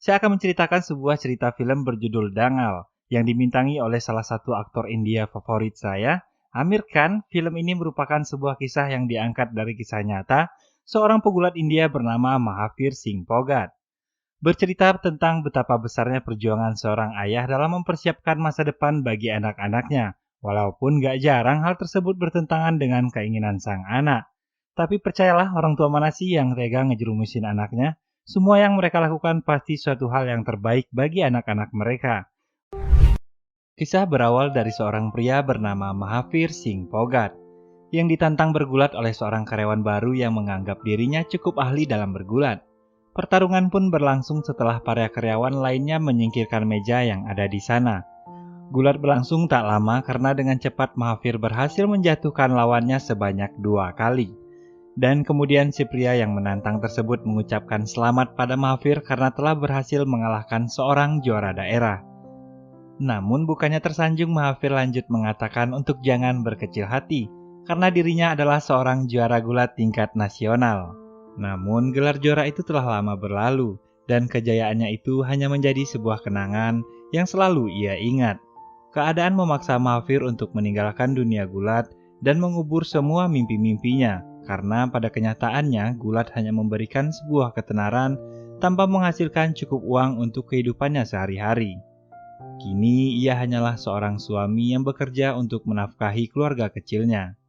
Saya akan menceritakan sebuah cerita film berjudul Dangal yang dibintangi oleh salah satu aktor India favorit saya, Amir Khan. Film ini merupakan sebuah kisah yang diangkat dari kisah nyata seorang pegulat India bernama Mahavir Singh Phogat. Bercerita tentang betapa besarnya perjuangan seorang ayah dalam mempersiapkan masa depan bagi anak-anaknya. Walaupun gak jarang hal tersebut bertentangan dengan keinginan sang anak. Tapi percayalah, orang tua mana sih yang tega ngejerumusin anaknya? Semua yang mereka lakukan pasti suatu hal yang terbaik bagi anak-anak mereka. Kisah berawal dari seorang pria bernama Mahavir Singh Phogat yang ditantang bergulat oleh seorang karyawan baru yang menganggap dirinya cukup ahli dalam bergulat. Pertarungan pun berlangsung setelah para karyawan lainnya menyingkirkan meja yang ada di sana. Gulat berlangsung tak lama karena dengan cepat Mahavir berhasil menjatuhkan lawannya sebanyak 2 kali. Dan kemudian si pria yang menantang tersebut mengucapkan selamat pada Mahavir karena telah berhasil mengalahkan seorang juara daerah. Namun bukannya tersanjung, Mahavir lanjut mengatakan untuk jangan berkecil hati karena dirinya adalah seorang juara gulat tingkat nasional. Namun gelar juara itu telah lama berlalu dan kejayaannya itu hanya menjadi sebuah kenangan yang selalu ia ingat. Keadaan memaksa Mahavir untuk meninggalkan dunia gulat dan mengubur semua mimpi-mimpinya karena pada kenyataannya gulat hanya memberikan sebuah ketenaran tanpa menghasilkan cukup uang untuk kehidupannya sehari-hari. Kini ia hanyalah seorang suami yang bekerja untuk menafkahi keluarga kecilnya.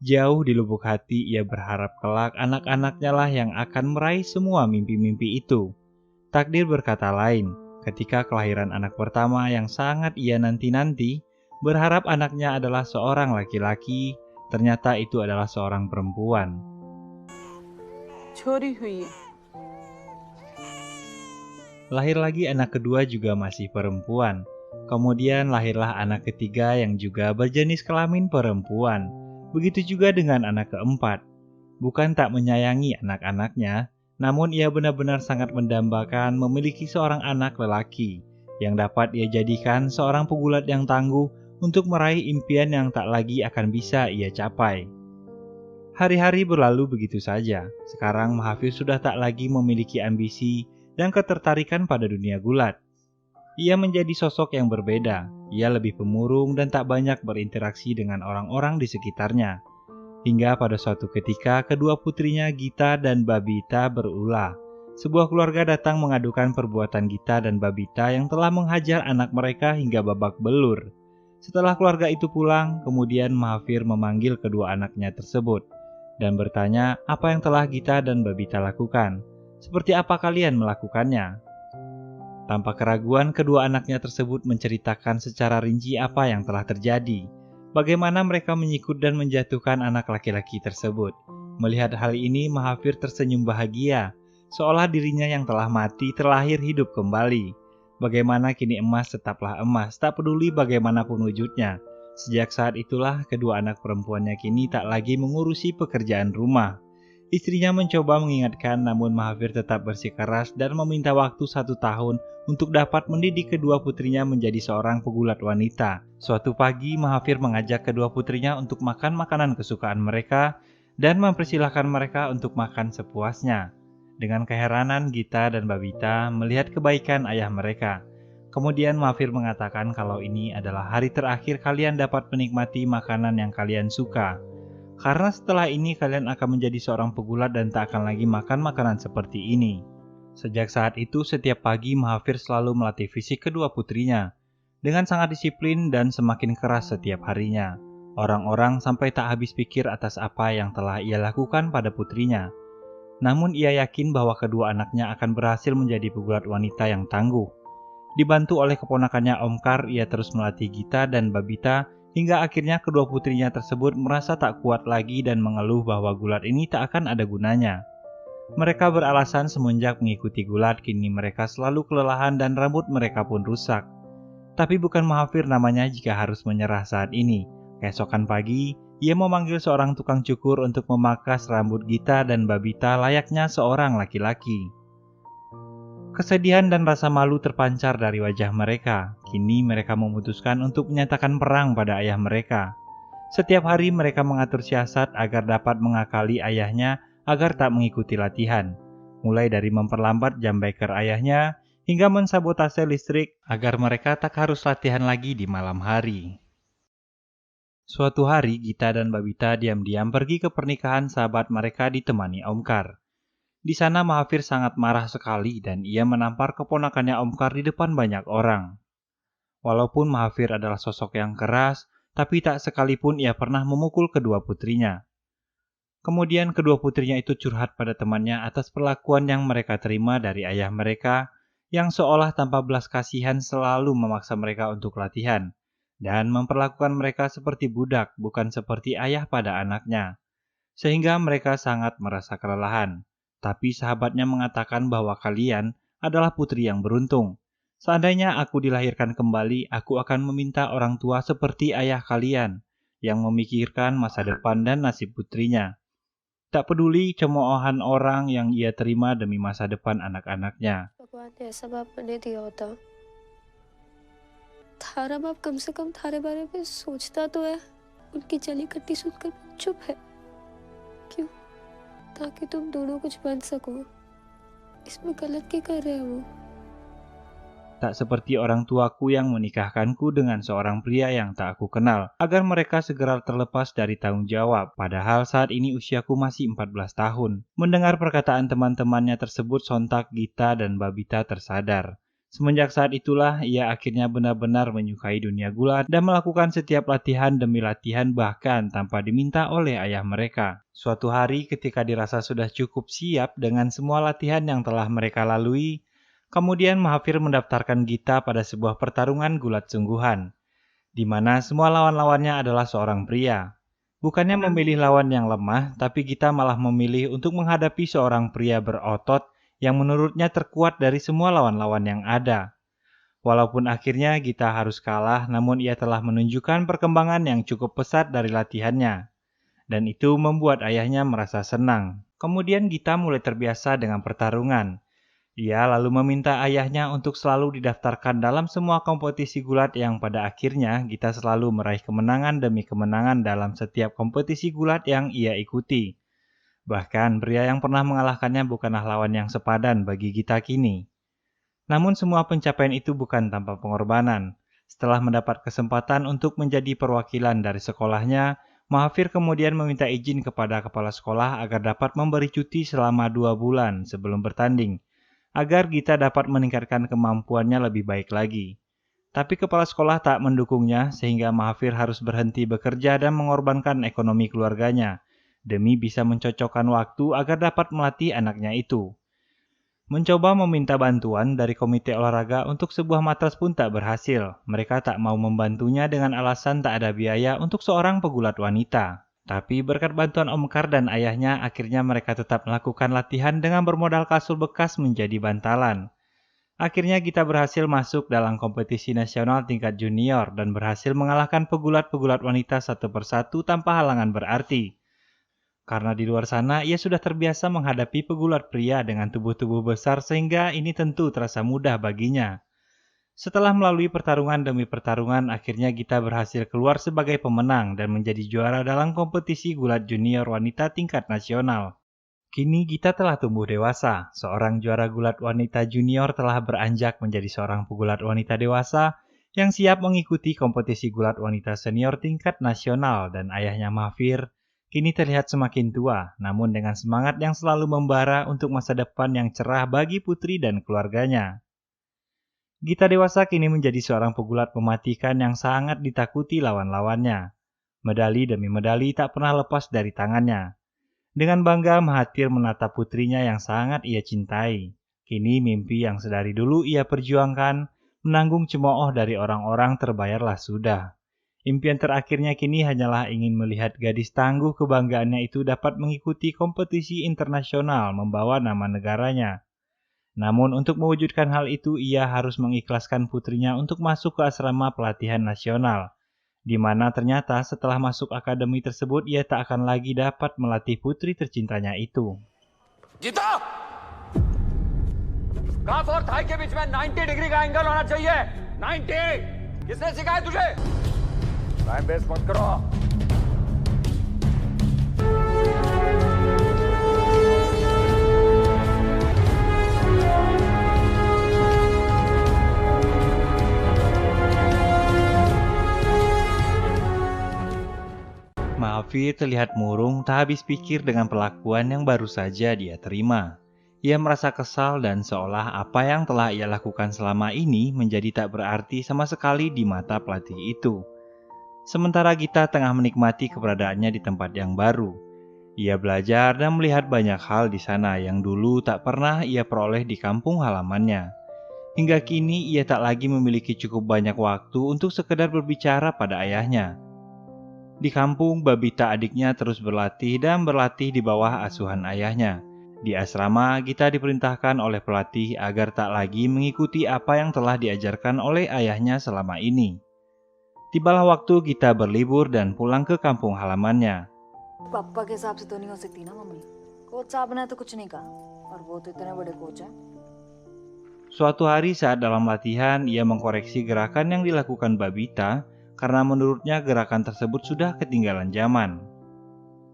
Jauh di lubuk hati ia berharap kelak anak-anaknya lah yang akan meraih semua mimpi-mimpi itu. Takdir berkata lain, ketika kelahiran anak pertama yang sangat ia nanti-nanti, berharap anaknya adalah seorang laki-laki, ternyata itu adalah seorang perempuan. Lahir lagi anak kedua juga masih perempuan. Kemudian lahirlah anak ketiga yang juga berjenis kelamin perempuan. Begitu juga dengan anak keempat. Bukan tak menyayangi anak-anaknya, namun ia benar-benar sangat mendambakan memiliki seorang anak lelaki yang dapat ia jadikan seorang pegulat yang tangguh untuk meraih impian yang tak lagi akan bisa ia capai. Hari-hari berlalu begitu saja. Sekarang Mahavir sudah tak lagi memiliki ambisi dan ketertarikan pada dunia gulat. Ia menjadi sosok yang berbeda. Ia lebih pemurung dan tak banyak berinteraksi dengan orang-orang di sekitarnya. Hingga pada suatu ketika kedua putrinya Gita dan Babita berulah. Sebuah keluarga datang mengadukan perbuatan Gita dan Babita yang telah menghajar anak mereka hingga babak belur. Setelah keluarga itu pulang, kemudian Mahavir memanggil kedua anaknya tersebut dan bertanya apa yang telah Gita dan Babita lakukan. Seperti apa kalian melakukannya? Tanpa keraguan, kedua anaknya tersebut menceritakan secara rinci apa yang telah terjadi. Bagaimana mereka menyikut dan menjatuhkan anak laki-laki tersebut. Melihat hal ini, Mahavir tersenyum bahagia, seolah dirinya yang telah mati terlahir hidup kembali. Bagaimana kini emas tetaplah emas, tak peduli bagaimanapun wujudnya. Sejak saat itulah, kedua anak perempuannya kini tak lagi mengurusi pekerjaan rumah. Istrinya mencoba mengingatkan, namun Mahavir tetap bersikeras dan meminta waktu 1 tahun untuk dapat mendidik kedua putrinya menjadi seorang pegulat wanita. Suatu pagi, Mahavir mengajak kedua putrinya untuk makan makanan kesukaan mereka dan mempersilahkan mereka untuk makan sepuasnya. Dengan keheranan, Gita dan Babita melihat kebaikan ayah mereka. Kemudian Mahavir mengatakan kalau ini adalah hari terakhir kalian dapat menikmati makanan yang kalian suka. Karena setelah ini kalian akan menjadi seorang pegulat dan tak akan lagi makan makanan seperti ini. Sejak saat itu setiap pagi Mahavir selalu melatih fisik kedua putrinya dengan sangat disiplin dan semakin keras setiap harinya. Orang-orang sampai tak habis pikir atas apa yang telah ia lakukan pada putrinya. Namun ia yakin bahwa kedua anaknya akan berhasil menjadi pegulat wanita yang tangguh. Dibantu oleh keponakannya Omkar, ia terus melatih Gita dan Babita hingga akhirnya kedua putrinya tersebut merasa tak kuat lagi dan mengeluh bahwa gulat ini tak akan ada gunanya. Mereka beralasan semenjak mengikuti gulat kini mereka selalu kelelahan dan rambut mereka pun rusak. Tapi bukan Mahavir namanya jika harus menyerah saat ini. Keesokan pagi, ia memanggil seorang tukang cukur untuk memangkas rambut Gita dan Babita layaknya seorang laki-laki. Kesedihan dan rasa malu terpancar dari wajah mereka. Kini mereka memutuskan untuk menyatakan perang pada ayah mereka. Setiap hari mereka mengatur siasat agar dapat mengakali ayahnya agar tak mengikuti latihan. Mulai dari memperlambat jam beker ayahnya, hingga mensabotase listrik agar mereka tak harus latihan lagi di malam hari. Suatu hari, Gita dan Babita diam-diam pergi ke pernikahan sahabat mereka ditemani Omkar. Di sana Mahavir sangat marah sekali dan ia menampar keponakannya Omkar di depan banyak orang. Walaupun Mahavir adalah sosok yang keras, tapi tak sekalipun ia pernah memukul kedua putrinya. Kemudian kedua putrinya itu curhat pada temannya atas perlakuan yang mereka terima dari ayah mereka yang seolah tanpa belas kasihan selalu memaksa mereka untuk latihan dan memperlakukan mereka seperti budak bukan seperti ayah pada anaknya. Sehingga mereka sangat merasa kelelahan. Tapi sahabatnya mengatakan bahwa kalian adalah putri yang beruntung. Seandainya aku dilahirkan kembali, aku akan meminta orang tua seperti ayah kalian yang memikirkan masa depan dan nasib putrinya. Tak peduli cemoohan orang yang ia terima demi masa depan anak-anaknya. भगवान ने ऐसा बाप बने दिया होता, थारा बाप कम से कम थारे बारे में सोचता तो है। उनकी जली कट्टी सुनकर चुप है। क्यों? ताकि तुम दोनों कुछ बन सको। इसमें गलत क्या कर रहे हो? Tak seperti orang tuaku yang menikahkanku dengan seorang pria yang tak aku kenal, agar mereka segera terlepas dari tanggung jawab, padahal saat ini usiaku masih 14 tahun. Mendengar perkataan teman-temannya tersebut, sontak Gita dan Babita tersadar. Semenjak saat itulah, ia akhirnya benar-benar menyukai dunia gulat dan melakukan setiap latihan demi latihan bahkan tanpa diminta oleh ayah mereka. Suatu hari ketika dirasa sudah cukup siap dengan semua latihan yang telah mereka lalui, kemudian Mahavir mendaftarkan Gita pada sebuah pertarungan gulat sungguhan, di mana semua lawan-lawannya adalah seorang pria. Bukannya memilih lawan yang lemah, tapi Gita malah memilih untuk menghadapi seorang pria berotot yang menurutnya terkuat dari semua lawan-lawan yang ada. Walaupun akhirnya Gita harus kalah, namun ia telah menunjukkan perkembangan yang cukup pesat dari latihannya. Dan itu membuat ayahnya merasa senang. Kemudian Gita mulai terbiasa dengan pertarungan. Ia lalu meminta ayahnya untuk selalu didaftarkan dalam semua kompetisi gulat yang pada akhirnya Gita selalu meraih kemenangan demi kemenangan dalam setiap kompetisi gulat yang ia ikuti. Bahkan pria yang pernah mengalahkannya bukanlah lawan yang sepadan bagi Gita kini. Namun semua pencapaian itu bukan tanpa pengorbanan. Setelah mendapat kesempatan untuk menjadi perwakilan dari sekolahnya, Mahavir kemudian meminta izin kepada kepala sekolah agar dapat memberi cuti selama 2 bulan sebelum bertanding, agar Gita dapat meningkatkan kemampuannya lebih baik lagi. Tapi kepala sekolah tak mendukungnya sehingga Mahavir harus berhenti bekerja dan mengorbankan ekonomi keluarganya demi bisa mencocokkan waktu agar dapat melatih anaknya itu. Mencoba meminta bantuan dari komite olahraga untuk sebuah matras pun tak berhasil. Mereka tak mau membantunya dengan alasan tak ada biaya untuk seorang pegulat wanita. Tapi berkat bantuan Omkar dan ayahnya, akhirnya mereka tetap melakukan latihan dengan bermodal kasur bekas menjadi bantalan. Akhirnya Gita berhasil masuk dalam kompetisi nasional tingkat junior dan berhasil mengalahkan pegulat-pegulat wanita satu persatu tanpa halangan berarti. Karena di luar sana ia sudah terbiasa menghadapi pegulat pria dengan tubuh-tubuh besar sehingga ini tentu terasa mudah baginya. Setelah melalui pertarungan demi pertarungan, akhirnya Gita berhasil keluar sebagai pemenang dan menjadi juara dalam kompetisi gulat junior wanita tingkat nasional. Kini Gita telah tumbuh dewasa. Seorang juara gulat wanita junior telah beranjak menjadi seorang pegulat wanita dewasa yang siap mengikuti kompetisi gulat wanita senior tingkat nasional, dan ayahnya Mahavir kini terlihat semakin tua, namun dengan semangat yang selalu membara untuk masa depan yang cerah bagi putri dan keluarganya. Gita dewasa kini menjadi seorang pegulat mematikan yang sangat ditakuti lawan-lawannya. Medali demi medali tak pernah lepas dari tangannya. Dengan bangga Mahathir menatap putrinya yang sangat ia cintai. Kini mimpi yang sedari dulu ia perjuangkan, menanggung cemooh dari orang-orang terbayarlah sudah. Impian terakhirnya kini hanyalah ingin melihat gadis tangguh kebanggaannya itu dapat mengikuti kompetisi internasional membawa nama negaranya. Namun untuk mewujudkan hal itu ia harus mengikhlaskan putrinya untuk masuk ke asrama pelatihan nasional, di mana ternyata setelah masuk akademi tersebut ia tak akan lagi dapat melatih putri tercintanya itu. Gita! Cuff और थाई के बीच में 90 डिग्री का एंगल होना चाहिए। 90! किसने सिखाया तुझे? Time waste मत करो। Mahafir terlihat murung tak habis pikir dengan perlakuan yang baru saja dia terima. Ia merasa kesal dan seolah apa yang telah ia lakukan selama ini menjadi tak berarti sama sekali di mata pelatih itu. Sementara Gita tengah menikmati keberadaannya di tempat yang baru. Ia belajar dan melihat banyak hal di sana yang dulu tak pernah ia peroleh di kampung halamannya. Hingga kini ia tak lagi memiliki cukup banyak waktu untuk sekedar berbicara pada ayahnya. Di kampung, Babita adiknya terus berlatih dan berlatih di bawah asuhan ayahnya. Di asrama, Gita diperintahkan oleh pelatih agar tak lagi mengikuti apa yang telah diajarkan oleh ayahnya selama ini. Tibalah waktu Gita berlibur dan pulang ke kampung halamannya. पापा के हिसाब से तो नहीं हो सकती ना mummy. Coach साहब ने तो कुछ नहीं कहा और वो तो इतने बड़े कोच हैं। Suatu hari saat dalam latihan, ia mengkoreksi gerakan yang dilakukan Babita karena menurutnya gerakan tersebut sudah ketinggalan zaman.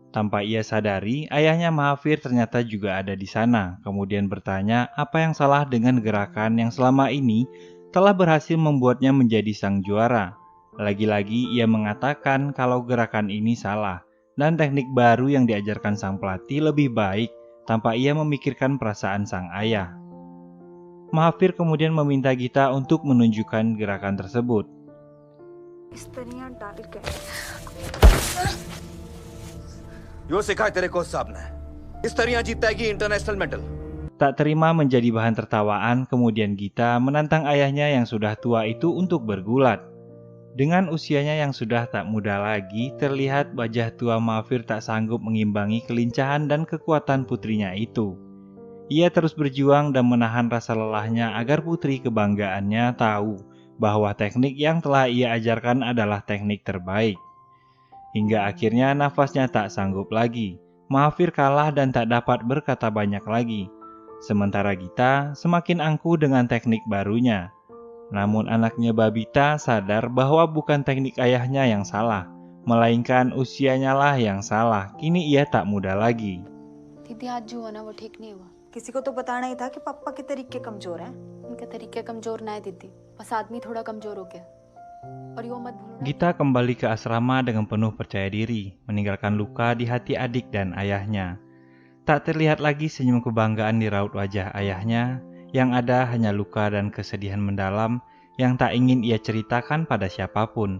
Tanpa ia sadari, ayahnya Mahafir ternyata juga ada di sana, kemudian bertanya apa yang salah dengan gerakan yang selama ini telah berhasil membuatnya menjadi sang juara. Lagi-lagi ia mengatakan kalau gerakan ini salah, dan teknik baru yang diajarkan sang pelatih lebih baik tanpa ia memikirkan perasaan sang ayah. Mahafir kemudian meminta Gita untuk menunjukkan gerakan tersebut. यो सिखाए तेरे कोच साहब ने। इस तरह जीतेगी international medal. Tak terima menjadi bahan tertawaan, kemudian Gita menantang ayahnya yang sudah tua itu untuk bergulat. Dengan usianya yang sudah tak muda lagi, terlihat wajah tua Mahafir tak sanggup mengimbangi kelincahan dan kekuatan putrinya itu. Ia terus berjuang dan menahan rasa lelahnya agar putri kebanggaannya tahu bahwa teknik yang telah ia ajarkan adalah teknik terbaik. Hingga akhirnya nafasnya tak sanggup lagi. Mahafir kalah dan tak dapat berkata banyak lagi. Sementara Gita semakin angkuh dengan teknik barunya. Namun anaknya Babita sadar bahwa bukan teknik ayahnya yang salah, melainkan usianya lah yang salah. Kini ia tak muda lagi. दीदी आज जो हुआ ना वो ठीक नहीं हुआ। किसी को तो बताना ही था कि पापा के तरीके कमजोर हैं। उनके तरीके कमजोर ना है दीदी, बस आदमी थोड़ा कमजोर हो गया। और यो मत भूलना। Gita kembali ke asrama dengan penuh percaya diri, meninggalkan luka di hati adik dan ayahnya. Tak terlihat lagi senyum kebanggaan di raut wajah ayahnya, yang ada hanya luka dan kesedihan mendalam yang tak ingin ia ceritakan pada siapapun.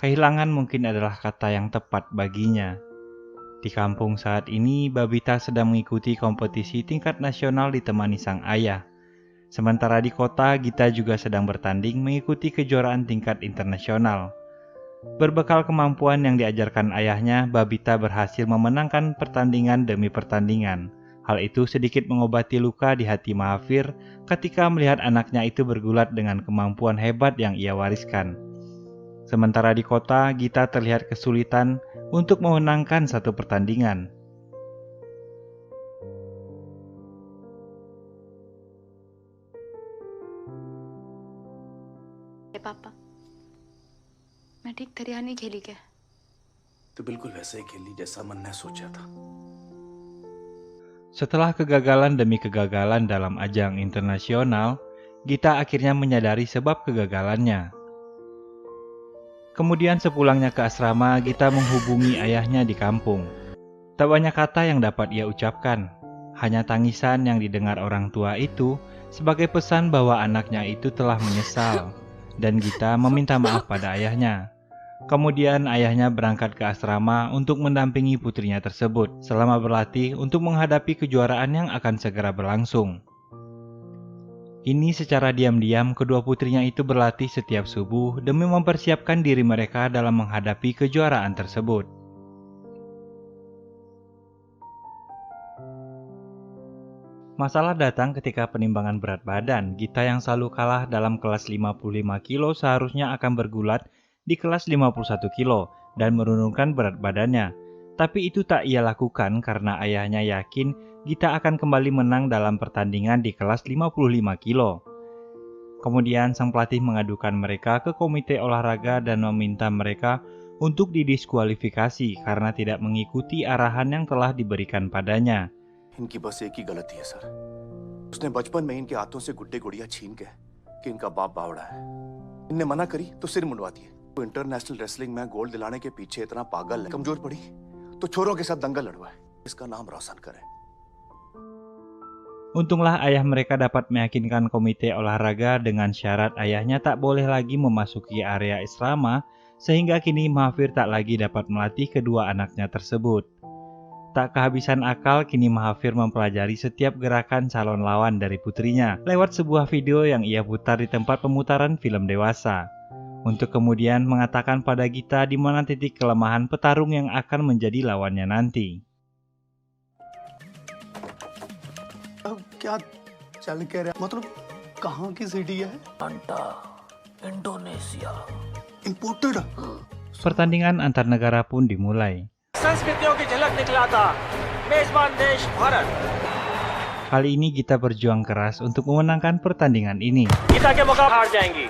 Kehilangan mungkin adalah kata yang tepat baginya. Di kampung saat ini, Babita sedang mengikuti kompetisi tingkat nasional ditemani sang ayah. Sementara di kota, Gita juga sedang bertanding mengikuti kejuaraan tingkat internasional. Berbekal kemampuan yang diajarkan ayahnya, Babita berhasil memenangkan pertandingan demi pertandingan. Hal itu sedikit mengobati luka di hati Mahafir ketika melihat anaknya itu bergulat dengan kemampuan hebat yang ia wariskan. Sementara di kota, Gita terlihat kesulitan untuk memenangkan satu pertandingan. पापा मैं ठीक तरह नहीं खेली क्या? तो बिल्कुल वैसे ही खेली जैसा मन ने सोचा था। Setelah kegagalan demi kegagalan dalam ajang internasional, Gita akhirnya menyadari sebab kegagalannya. Kemudian sepulangnya ke asrama, Gita menghubungi ayahnya di kampung. Tak banyak kata yang dapat ia ucapkan, hanya tangisan yang didengar orang tua itu sebagai pesan bahwa anaknya itu telah menyesal. Dan Gita meminta maaf pada ayahnya. Kemudian ayahnya berangkat ke asrama untuk mendampingi putrinya tersebut selama berlatih untuk menghadapi kejuaraan yang akan segera berlangsung. Ini secara diam-diam kedua putrinya itu berlatih setiap subuh demi mempersiapkan diri mereka dalam menghadapi kejuaraan tersebut. Masalah datang ketika penimbangan berat badan. Gita yang selalu kalah dalam kelas 55 kilo seharusnya akan bergulat di kelas 51 kilo dan menurunkan berat badannya. Tapi itu tak ia lakukan karena ayahnya yakin Gita akan kembali menang dalam pertandingan di kelas 55 kilo. Kemudian sang pelatih mengadukan mereka ke komite olahraga dan meminta mereka untuk didiskualifikasi karena tidak mengikuti arahan yang telah diberikan padanya. इनकी बस एक ही गलती है सर। उसने बचपन में इनके हाथों से गुड्डे गुड़िया छीन के कि इनका बाप बावड़ा है। इनने मना करी तो सिर मुंडवा दिए। वो इंटरनेशनल रेसलिंग में गोल्ड दिलाने के पीछे इतना पागल है। कमजोर पड़ी तो छोरों के साथ दंगल लड़वाए, इसका नाम रोशन करे. Untunglah ayah mereka dapat meyakinkan komite olahraga dengan syarat ayahnya tak boleh lagi memasuki area asrama, sehingga kini Mahathir tak lagi dapat melatih kedua anaknya tersebut. Tak kehabisan akal, kini Mahathir mempelajari setiap gerakan calon lawan dari putrinya lewat sebuah video yang ia putar di tempat pemutaran film dewasa, untuk kemudian mengatakan pada Gita di mana titik kelemahan petarung yang akan menjadi lawannya nanti. अब क्या चल के रहा, मतलब कहाँ की सिटी है? अंटा, Indonesia. Imported. Pertandingan antar negara pun dimulai. संस्कृतियों की झलक दिखलाता मेजबान देश Bharat. Kali ini Gita berjuang keras untuk memenangkan pertandingan ini. Gita के मुकाबले हार जाएंगी.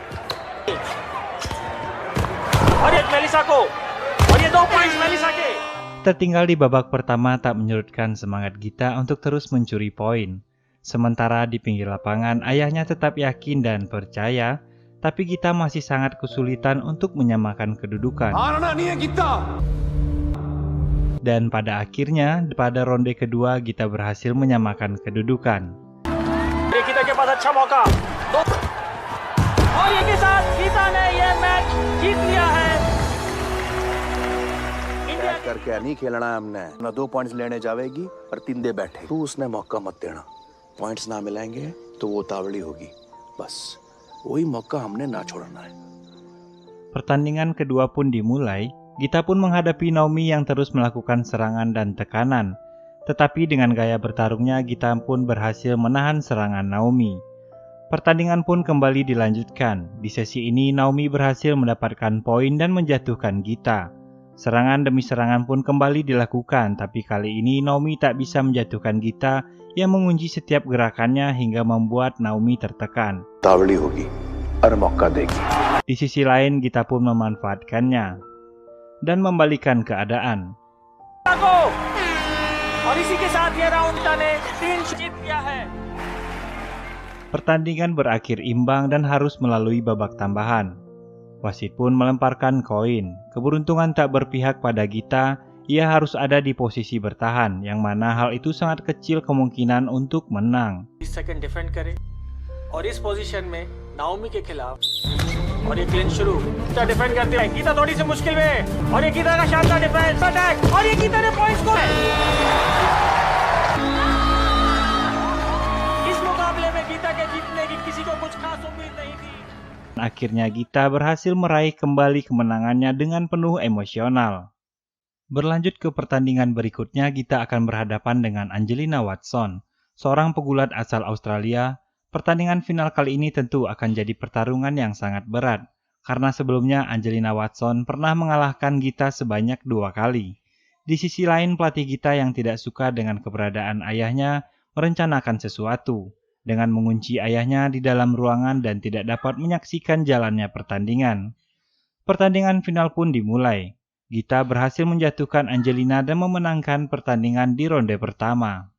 और ये मेलिसा को, और ये 2 पॉइंट्स मेलिसा के. Tertinggal di babak pertama tak menyurutkan semangat Gita untuk terus mencuri poin. Sementara di pinggir lapangan ayahnya tetap yakin dan percaya, tapi Gita masih sangat kesulitan untuk menyamakan kedudukan. Dan pada akhirnya, pada ronde kedua Gita berhasil menyamakan kedudukan. Gita के पास अच्छा मौका. और ये के साथ गीता ने ये मैच जीत लिया है. करके नहीं खेलना है हमने ना. 2 पॉइंट्स लेने जावेगी और 3 दे बैठे. तू उसने मौका मत देना. पॉइंट्स ना मिलेंगे तो वो तावड़ी होगी. बस वही मौका हमने ना छोड़ना है. Pertandingan kedua pun dimulai. Gita pun menghadapi Naomi yang terus melakukan serangan dan tekanan. Tetapi dengan gaya bertarungnya, Gita pun berhasil menahan serangan Naomi. Pertandingan pun kembali dilanjutkan. Di sesi ini Naomi berhasil mendapatkan poin dan menjatuhkan Gita. Serangan demi serangan pun kembali dilakukan, tapi kali ini Naomi tak bisa menjatuhkan Gita yang mengunci setiap gerakannya hingga membuat Naomi tertekan. Tawadi होगी और मौका देगी. Di sisi lain, Gita pun memanfaatkannya dan membalikan keadaan. और इसी के साथ ये राउंड ने 3 जीत लिया है. Pertandingan berakhir imbang dan harus melalui babak tambahan. Wasit pun melemparkan koin. Keberuntungan tak berpihak pada Gita, ia harus ada di posisi bertahan, yang mana hal itu sangat kecil kemungkinan untuk menang. Second defend करे और इस पोजीशन में नाओमी के खिलाफ और ये क्लिंच शुरू. गीता डिफेंड करती है. गीता थोड़ी सी मुश्किल में और ये गीता का शानदार डिफेंस अटैक और ये गीता ने पॉइंट्स को. इस मुकाबले में गीता के जीतने की किसी को कुछ खास उम्मीद नहीं थी. Akhirnya Gita berhasil meraih kembali kemenangannya dengan penuh emosional. Berlanjut ke pertandingan berikutnya, Gita akan berhadapan dengan Angelina Watson, seorang pegulat asal Australia. Pertandingan final kali ini tentu akan jadi pertarungan yang sangat berat, karena sebelumnya Angelina Watson pernah mengalahkan Gita sebanyak 2 kali. Di sisi lain, pelatih Gita yang tidak suka dengan keberadaan ayahnya merencanakan sesuatu, dengan mengunci ayahnya di dalam ruangan dan tidak dapat menyaksikan jalannya pertandingan. Pertandingan final pun dimulai. Gita berhasil menjatuhkan Angelina dan memenangkan pertandingan di ronde pertama.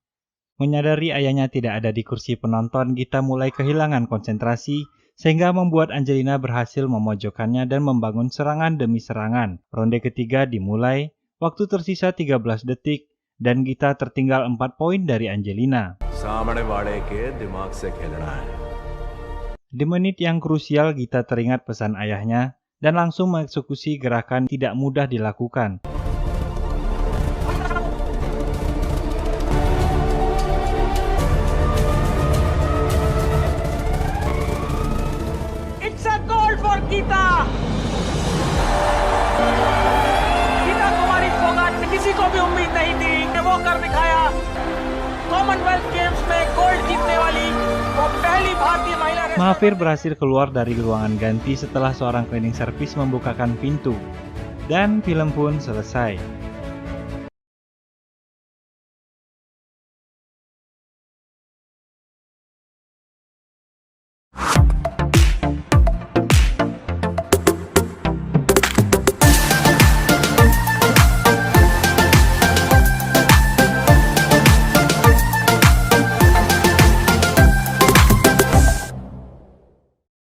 Menyadari ayahnya tidak ada di kursi penonton, Gita mulai kehilangan konsentrasi, sehingga membuat Angelina berhasil memojokkannya dan membangun serangan demi serangan. Ronde ketiga dimulai, waktu tersisa 13 detik, dan Gita tertinggal 4 poin dari Angelina. Di menit yang krusial, Gita teringat pesan ayahnya dan langsung mengeksekusi gerakan tidak mudah dilakukan. It's a goal for Gita. Geeta कुमारी फोगाट ने किसी को भी उम्मीद नहीं थी कि वो कर दिखाया. कॉमनवेल्थ गेम्स में गोल्ड जीतने वाली वो पहली भारतीय महिला. Mahathir berhasil keluar dari ruangan ganti setelah seorang cleaning service membukakan pintu, dan film pun selesai.